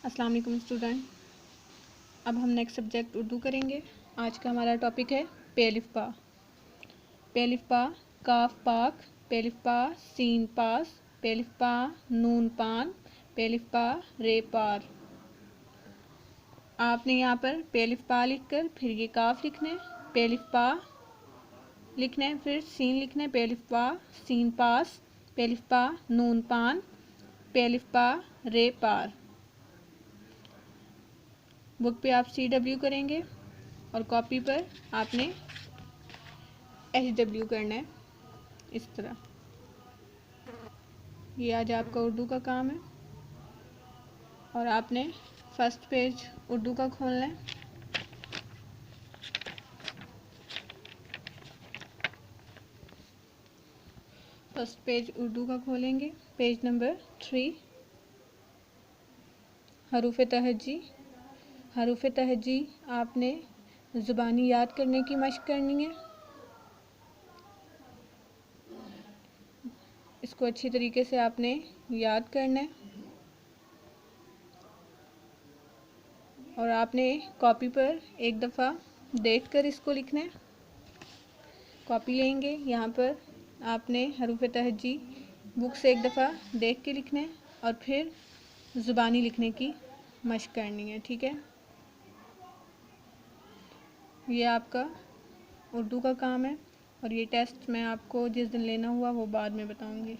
अस्सलाम वालेकुम स्टूडेंट। अब हम नेक्स्ट सब्जेक्ट उर्दू करेंगे। आज का हमारा टॉपिक है पेलिफ्पा। पेलिफ्पा काफ पाक, पेलिफ्पा सीन पास, पेलिफ्पा नून पान, पेलिफ्पा रे पार। आपने यहाँ पर पेलिफ्पा लिखकर फिर ये काफ लिखना है, पेलिफ्पा लिखना है, फिर सीन लिखना है, पेलिफ्पा सीन पास, पेलिफ्पा नून पान, पेलिफ्पा रे पार। बुक पे आप CW करेंगे और कॉपी पर आपने HW करना है इस तरह। ये आज आपका उर्दू का काम है और आपने फर्स्ट पेज उर्दू का खोलना है। फर्स्ट पेज उर्दू का खोलेंगे, पेज नंबर 3, हरूफ तहज्जी। हरूफ तहज्जी आपने ज़ुबानी याद करने की मशक करनी है। इसको अच्छी तरीके से आपने याद करना है और आपने कॉपी पर एक दफ़ा देख कर इसको लिखना है। कॉपी लेंगे, यहाँ पर आपने हरूफ तहज्जी बुक से एक दफ़ा देख के लिखना है और फिर ज़ुबानी लिखने की मशक करनी है। ठीक है, ये आपका उर्दू का काम है और ये टेस्ट मैं आपको जिस दिन लेना हुआ वो बाद में बताऊंगी।